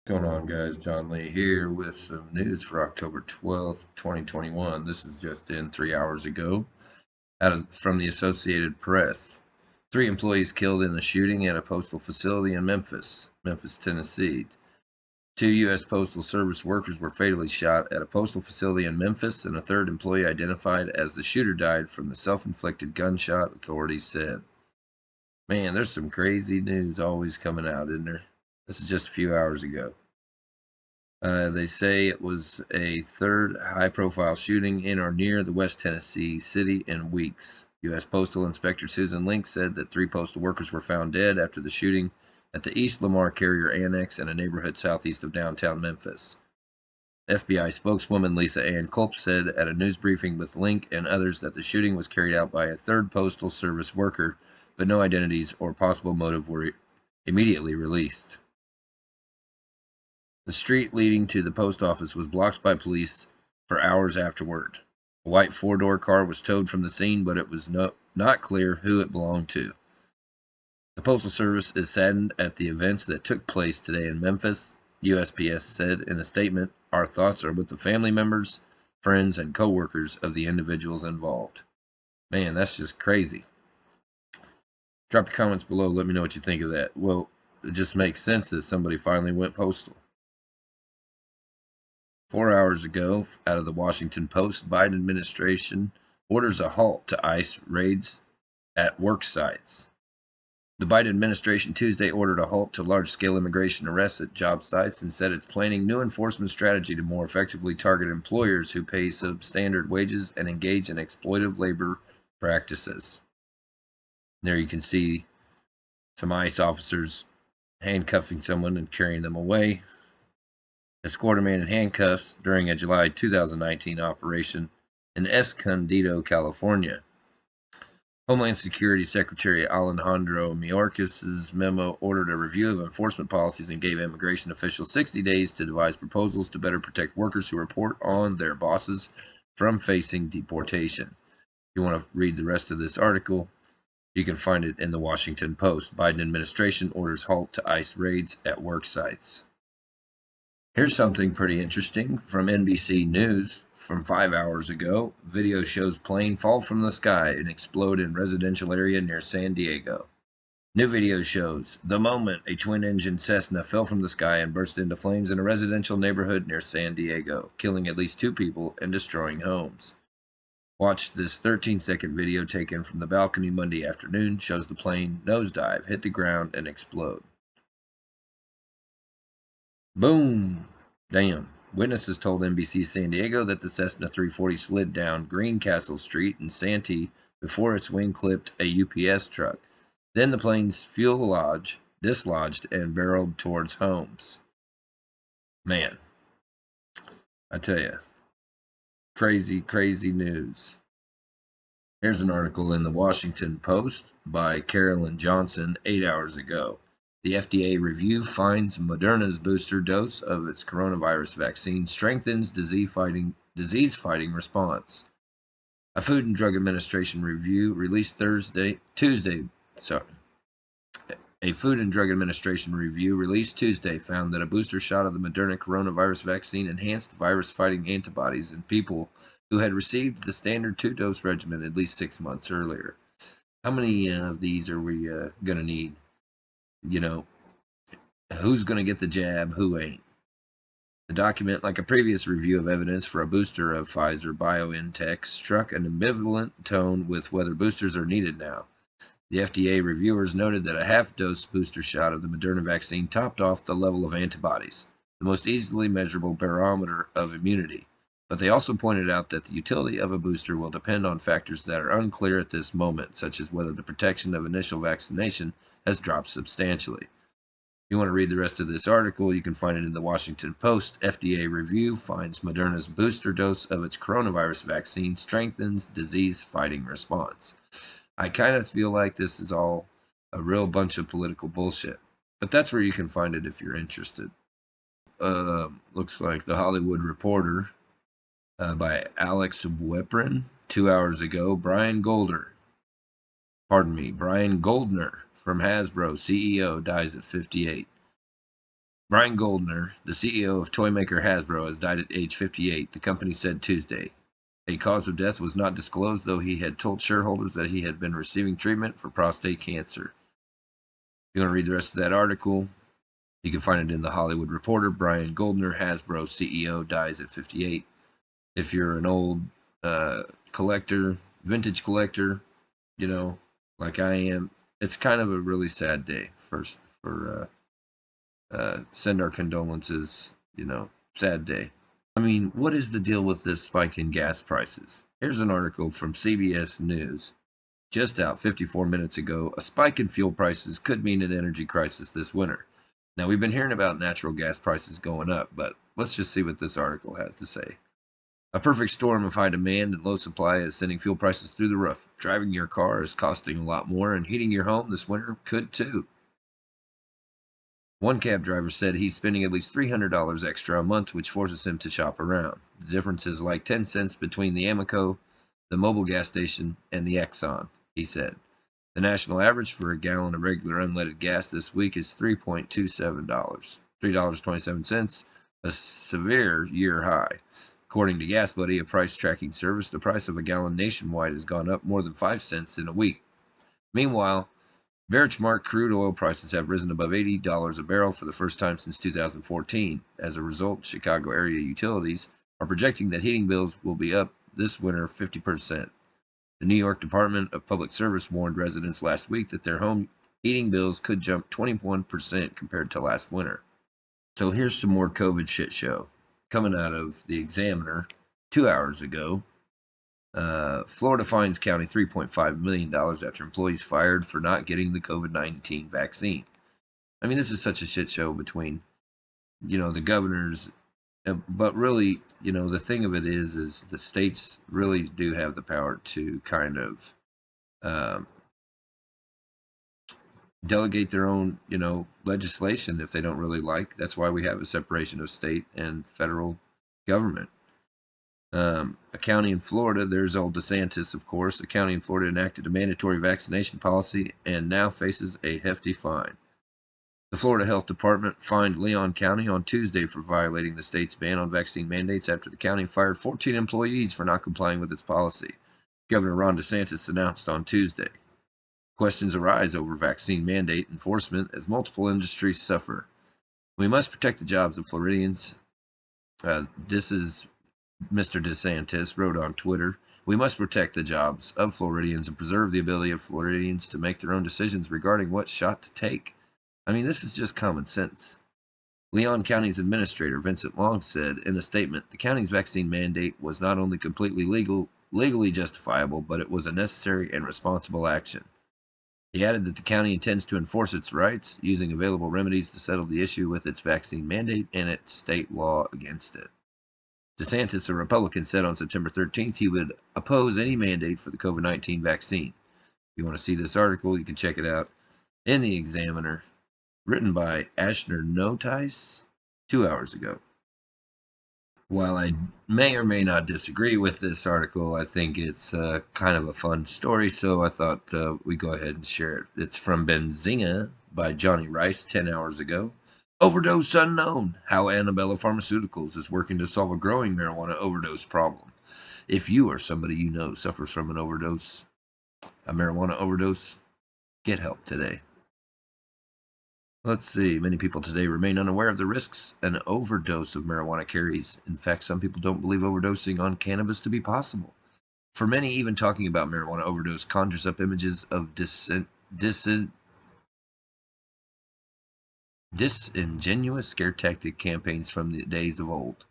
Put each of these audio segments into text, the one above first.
What's going on, guys? John Lee here with some news for October 12th, 2021. This is just in 3 hours ago. From the Associated Press. 3 employees killed in a shooting at a postal facility in Memphis, Tennessee. 2 U.S. Postal Service workers were fatally shot at a postal facility in Memphis, and a third employee identified as the shooter died from the self-inflicted gunshot, authorities said. Man, there's some crazy news always coming out, isn't there? This is just a few hours ago. They say it was a third high-profile shooting in or near the West Tennessee city in weeks. U.S. Postal Inspector Susan Link said that 3 postal workers were found dead after the shooting at the East Lamar Carrier Annex in a neighborhood southeast of downtown Memphis. FBI spokeswoman Lisa Ann Culp said at a news briefing with Link and others that the shooting was carried out by a third Postal Service worker, but no identities or possible motive were immediately released. The street leading to the post office was blocked by police for hours afterward. A white four-door car was towed from the scene, but it was not clear who it belonged to. The Postal Service is saddened at the events that took place today in Memphis. USPS said in a statement, "Our thoughts are with the family members, friends, and co-workers of the individuals involved." Man, that's just crazy. Drop your comments below. Let me know what you think of that. Well, it just makes sense that somebody finally went postal. 4 hours ago, out of the Washington Post, Biden administration orders a halt to ICE raids at work sites. The Biden administration Tuesday ordered a halt to large-scale immigration arrests at job sites and said it's planning new enforcement strategy to more effectively target employers who pay substandard wages and engage in exploitive labor practices. There you can see some ICE officers handcuffing someone and carrying them away. Escort a man in handcuffs during a July 2019 operation in Escondido, California. Homeland Security Secretary Alejandro Mayorkas' memo ordered a review of enforcement policies and gave immigration officials 60 days to devise proposals to better protect workers who report on their bosses from facing deportation. If you want to read the rest of this article, you can find it in the Washington Post. Biden administration orders halt to ICE raids at work sites. Here's something pretty interesting from NBC News from 5 hours ago. Video shows plane fall from the sky and explode in residential area near San Diego. New video shows the moment a twin-engine Cessna fell from the sky and burst into flames in a residential neighborhood near San Diego, killing at least 2 people and destroying homes. Watch this 13-second video taken from the balcony Monday afternoon. Shows the plane nosedive, hit the ground, and explode. Boom! Damn. Witnesses told NBC San Diego that the Cessna 340 slid down Greencastle Street in Santee before its wing clipped a UPS truck. Then the plane's fuselage dislodged and barreled towards homes. Man, I tell you, crazy, crazy news. Here's an article in the Washington Post by Carolyn Johnson 8 hours ago. The FDA review finds Moderna's booster dose of its coronavirus vaccine strengthens disease-fighting response. A Food and Drug Administration review released Tuesday. A Food and Drug Administration review released Tuesday found that a booster shot of the Moderna coronavirus vaccine enhanced virus-fighting antibodies in people who had received the standard 2-dose regimen at least 6 months earlier. How many of these are we going to need? You know, who's going to get the jab, who ain't? The document, like a previous review of evidence for a booster of Pfizer BioNTech, struck an ambivalent tone with whether boosters are needed now. The FDA reviewers noted that a half-dose booster shot of the Moderna vaccine topped off the level of antibodies, the most easily measurable barometer of immunity. But they also pointed out that the utility of a booster will depend on factors that are unclear at this moment, such as whether the protection of initial vaccination has dropped substantially. If you want to read the rest of this article, you can find it in the Washington Post. FDA review finds Moderna's booster dose of its coronavirus vaccine strengthens disease-fighting response. I kind of feel like this is all a real bunch of political bullshit. But that's where you can find it if you're interested. Looks like The Hollywood Reporter by Alex Weprin 2 hours ago. Brian Goldner from Hasbro CEO dies at 58. Brian Goldner, the CEO of toy maker Hasbro, has died at age 58, the company said Tuesday. A cause of death was not disclosed, though he had told shareholders that he had been receiving treatment for prostate cancer. If you want to read the rest of that article, you can find it in The Hollywood Reporter. Brian Goldner, Hasbro CEO, dies at 58. If you're an old collector, vintage collector, like I am, it's kind of a really sad day for send our condolences, sad day. I mean, what is the deal with this spike in gas prices? Here's an article from CBS News. Just out 54 minutes ago, a spike in fuel prices could mean an energy crisis this winter. Now, we've been hearing about natural gas prices going up, but let's just see what this article has to say. A perfect storm of high demand and low supply is sending fuel prices through the roof. Driving your car is costing a lot more, and heating your home this winter could too. One cab driver said he's spending at least $300 extra a month, which forces him to shop around. The difference is like 10 cents between the Amoco, the Mobil gas station, and the Exxon, he said. The national average for a gallon of regular unleaded gas this week is $3.27, $3.27, a severe year high. According to Gas Buddy, a price tracking service, the price of a gallon nationwide has gone up more than 5 cents in a week. Meanwhile, benchmark crude oil prices have risen above $80 a barrel for the first time since 2014. As a result, Chicago area utilities are projecting that heating bills will be up this winter 50%. The New York Department of Public Service warned residents last week that their home heating bills could jump 21% compared to last winter. So here's some more COVID shit show coming out of the Examiner 2 hours ago. Florida fines county $3.5 million after employees fired for not getting the COVID-19 vaccine. I mean, this is such a shit show between, the governors. But really, the thing of it is the states really do have the power to kind of delegate their own, legislation if they don't really like. That's why we have a separation of state and federal government. A county in Florida, there's old DeSantis, of course. A county in Florida enacted a mandatory vaccination policy and now faces a hefty fine. The Florida Health Department fined Leon County on Tuesday for violating the state's ban on vaccine mandates after the county fired 14 employees for not complying with its policy, Governor Ron DeSantis announced on Tuesday. Questions arise over vaccine mandate enforcement as multiple industries suffer. We must protect the jobs of Floridians. This is Mr. DeSantis wrote on Twitter. We must protect the jobs of Floridians and preserve the ability of Floridians to make their own decisions regarding what shot to take. I mean, this is just common sense. Leon County's administrator, Vincent Long, said in a statement, the county's vaccine mandate was not only completely legally justifiable, but it was a necessary and responsible action. He added that the county intends to enforce its rights, using available remedies to settle the issue with its vaccine mandate and its state law against it. DeSantis, a Republican, said on September 13th he would oppose any mandate for the COVID-19 vaccine. If you want to see this article, you can check it out in the Examiner, written by Ashner Notice 2 hours ago. While I may or may not disagree with this article, I think it's kind of a fun story, so I thought we'd go ahead and share it. It's from Benzinga by Johnny Rice 10 hours ago. Overdose Unknown, how Annabella Pharmaceuticals is working to solve a growing marijuana overdose problem. If you or somebody you know suffers from a marijuana overdose, get help today. Let's see. Many people today remain unaware of the risks an overdose of marijuana carries. In fact, some people don't believe overdosing on cannabis to be possible. For many, even talking about marijuana overdose conjures up images of disingenuous scare tactic campaigns from the days of old.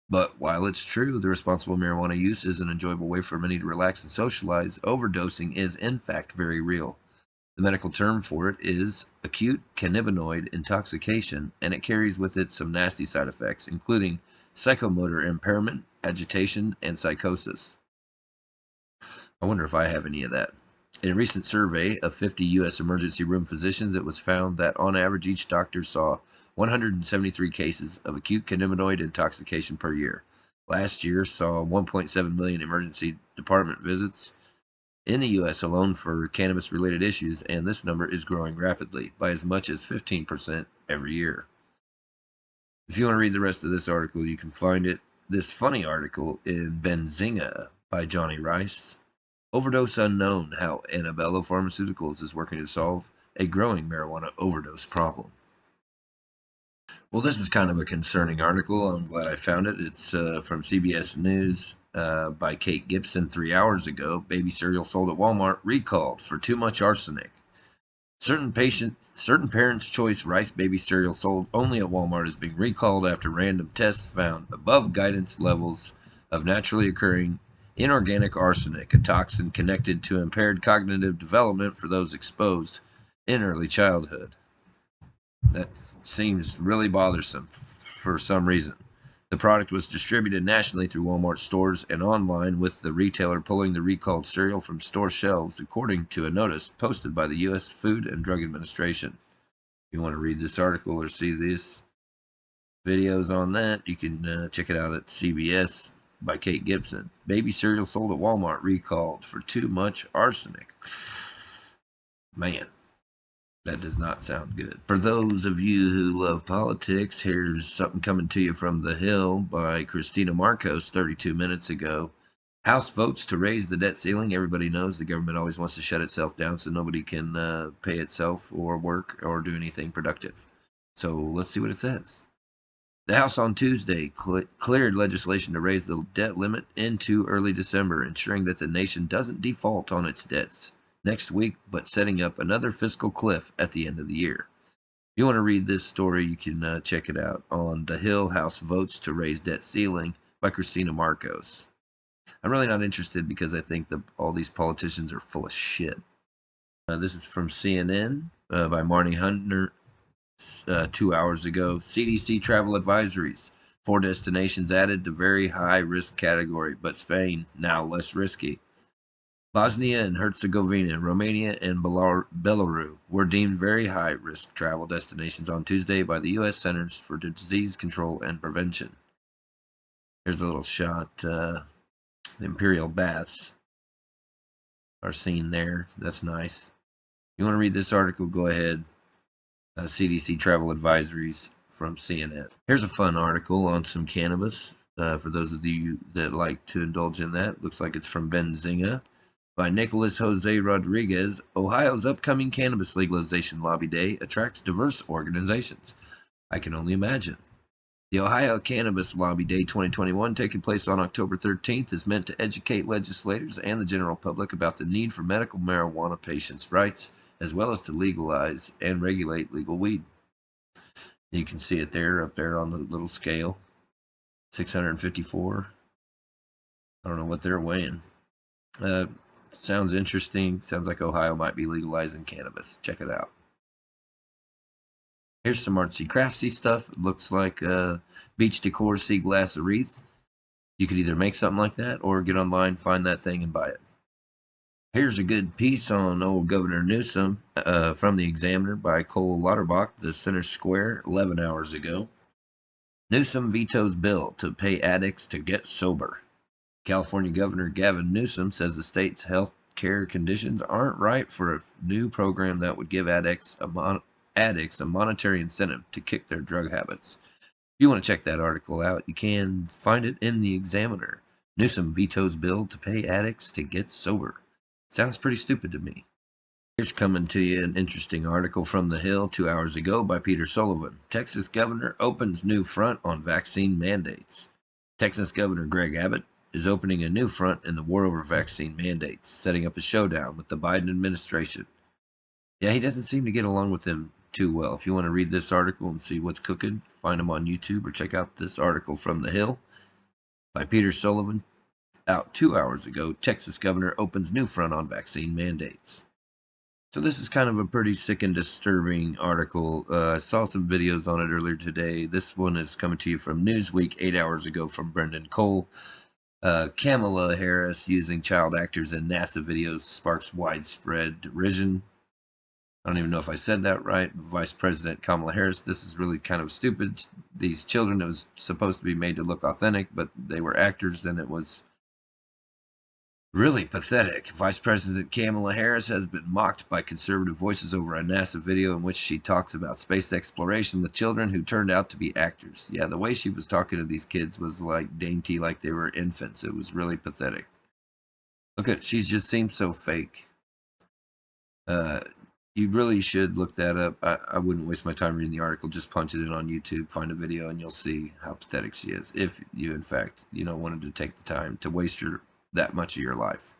But while it's true the responsible marijuana use is an enjoyable way for many to relax and socialize, overdosing is in fact very real. The medical term for it is acute cannabinoid intoxication, and it carries with it some nasty side effects, including psychomotor impairment, agitation, and psychosis. I wonder if I have any of that. In a recent survey of 50 U.S. emergency room physicians, it was found that on average each doctor saw 173 cases of acute cannabinoid intoxication per year. Last year saw 1.7 million emergency department visits in the U.S. alone for cannabis-related issues, and this number is growing rapidly by as much as 15% every year. If you want to read the rest of this article, you can find this funny article in Benzinga by Johnny Rice. Overdose Unknown, how Annabella Pharmaceuticals is working to solve a growing marijuana overdose problem. Well, this is kind of a concerning article. I'm glad I found it. It's from CBS News by Kate Gibson 3 hours ago. Baby cereal sold at Walmart recalled for too much arsenic. Certain parents' choice rice baby cereal sold only at Walmart is being recalled after random tests found above guidance levels of naturally occurring inorganic arsenic, a toxin connected to impaired cognitive development for those exposed in early childhood. That seems really bothersome for some reason. The product was distributed nationally through Walmart stores and online, with the retailer pulling the recalled cereal from store shelves, according to a notice posted by the U.S. Food and Drug Administration. If you want to read this article or see these videos on that, you can check it out at CBS by Kate Gibson. Baby cereal sold at Walmart recalled for too much arsenic. Man. That does not sound good. For those of you who love politics, here's something coming to you from The Hill by Christina Marcos 32 minutes ago. House votes to raise the debt ceiling. Everybody knows the government always wants to shut itself down so nobody can pay itself or work or do anything productive. So let's see what it says. The House on Tuesday cleared legislation to raise the debt limit into early December, ensuring that the nation doesn't default on its debts next week, but setting up another fiscal cliff at the end of the year. If you want to read this story, you can check it out on The Hill. House votes to raise debt ceiling by Christina Marcos. I'm really not interested because I think that all these politicians are full of shit. This is from CNN by Marnie Hunter 2 hours ago. CDC travel advisories. 4 destinations added to very high risk category, but Spain now less risky. Bosnia and Herzegovina, Romania, and Belarus were deemed very high-risk travel destinations on Tuesday by the U.S. Centers for Disease Control and Prevention. Here's a little shot. The Imperial Baths are seen there. That's nice. If you want to read this article, go ahead. CDC travel advisories from CNN. Here's a fun article on some cannabis for those of you that like to indulge in that. Looks like it's from Benzinga by Nicholas Jose Rodriguez. Ohio's upcoming cannabis legalization lobby day attracts diverse organizations. I can only imagine. The Ohio Cannabis Lobby Day 2021, taking place on October 13th, is meant to educate legislators and the general public about the need for medical marijuana patients' rights, as well as to legalize and regulate legal weed. You can see it there, up there on the little scale. 654. I don't know what they're weighing. Sounds interesting. Sounds like Ohio might be legalizing cannabis. Check it out. Here's some artsy craftsy stuff. It looks like beach decor sea glass wreath. You could either make something like that or get online, find that thing, and buy it. Here's a good piece on old Governor Newsom from the Examiner by Cole Lauterbach, the Center Square, 11 hours ago. Newsom vetoes bill to pay addicts to get sober. California Governor Gavin Newsom says the state's health care conditions aren't right for a new program that would give addicts a monetary incentive to kick their drug habits. If you want to check that article out, you can find it in the Examiner. Newsom vetoes bill to pay addicts to get sober. Sounds pretty stupid to me. Here's coming to you an interesting article from The Hill 2 hours ago by Peter Sullivan. Texas governor opens new front on vaccine mandates. Texas Governor Greg Abbott is opening a new front in the war over vaccine mandates, setting up a showdown with the Biden administration. Yeah, he doesn't seem to get along with them too well. If you want to read this article and see what's cooking, find him on YouTube or check out this article from The Hill by Peter Sullivan, out 2 hours ago. Texas governor opens new front on vaccine mandates. So this is kind of a pretty sick and disturbing article. I saw some videos on it earlier today. This one is coming to you from Newsweek 8 hours ago from Brendan Cole. Kamala Harris using child actors in NASA videos sparks widespread derision. I don't even know if I said that right. Vice President Kamala Harris, this is really kind of stupid. These children, it was supposed to be made to look authentic, but they were actors, and it was Really pathetic. Vice President Kamala Harris has been mocked by conservative voices over a NASA video in which she talks about space exploration with children who turned out to be actors. Yeah, the way she was talking to these kids was like dainty, like they were infants. It was really pathetic. Look at, she just seems so fake. You really should look that up. I wouldn't waste my time reading the article. Just punch it in on YouTube, find a video, and you'll see how pathetic she is. If you, in fact, wanted to take the time to waste that much of your life.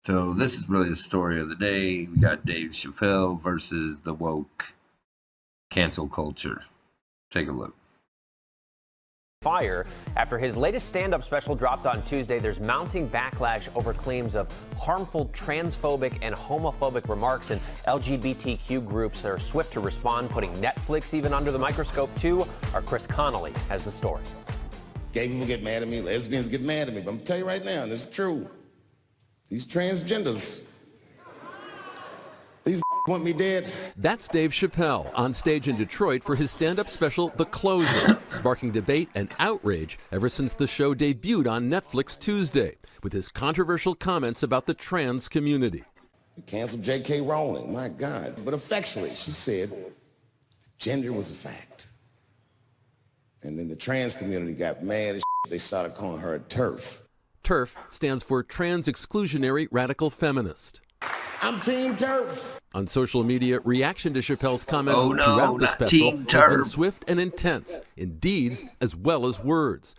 So this is really the story of the day. We got Dave Chappelle versus the woke cancel culture. Take a look. Fire after his latest stand-up special dropped on Tuesday. There's mounting backlash over claims of harmful transphobic and homophobic remarks, and LGBTQ groups are swift to respond, putting Netflix even under the microscope too. Our Chris Connolly has the story. Gay people get mad at me, lesbians get mad at me, but I'm gonna tell you right now, and this is true, these transgenders, these want me dead. That's Dave Chappelle on stage in Detroit for his stand-up special, The Closer, sparking debate and outrage ever since the show debuted on Netflix Tuesday, with his controversial comments about the trans community. We canceled J.K. Rowling, my God. But effectually, she said gender was a fact. And then the trans community got mad as shit. They started calling her a TERF. TERF stands for Trans Exclusionary Radical Feminist. I'm Team TERF. On social media, reaction to Chappelle's comments Oh, no, throughout the not special Team has TERF. been swift and intense, in deeds as well as words.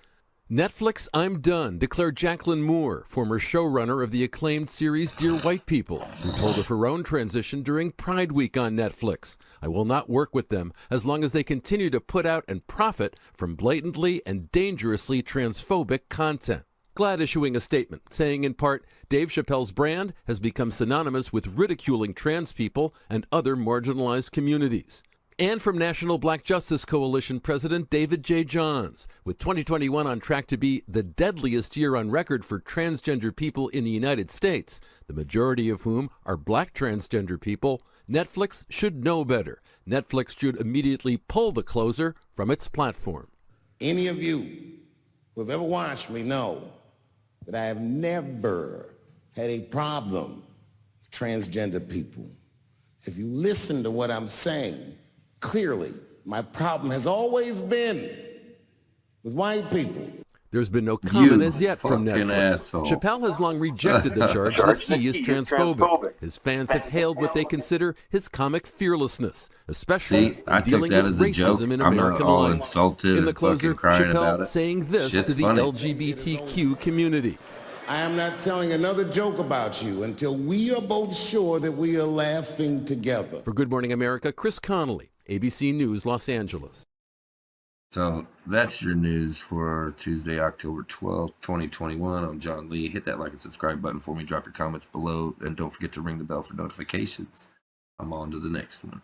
Netflix, I'm done, declared Jacqueline Moore, former showrunner of the acclaimed series Dear White People, who told of her own transition during Pride Week on Netflix. I will not work with them as long as they continue to put out and profit from blatantly and dangerously transphobic content. GLAAD issuing a statement saying in part, Dave Chappelle's brand has become synonymous with ridiculing trans people and other marginalized communities. And from National Black Justice Coalition President David J. Johns, with 2021 on track to be the deadliest year on record for transgender people in the United States, the majority of whom are black transgender people, Netflix should know better. Netflix should immediately pull The Closer from its platform. Any of you who have ever watched me know that I have never had a problem with transgender people. If you listen to what I'm saying, clearly, my problem has always been with white people. There's been no comment as yet from fucking Netflix. asshole. Chappelle has long rejected the charge that he is transphobic. His fans have hailed what they consider his comic fearlessness, especially See, I in took dealing that with as a joke. racism in I'm not American all life. insulted In The and Closer, fucking crying about Chappelle it. saying this Shit's to the funny. LGBTQ community. I am not telling another joke about you until we are both sure that we are laughing together. For Good Morning America, Chris Connolly, ABC News, Los Angeles. So that's your news for Tuesday, October 12th, 2021. I'm John Lee. Hit that like and subscribe button for me. Drop your comments below. And don't forget to ring the bell for notifications. I'm on to the next one.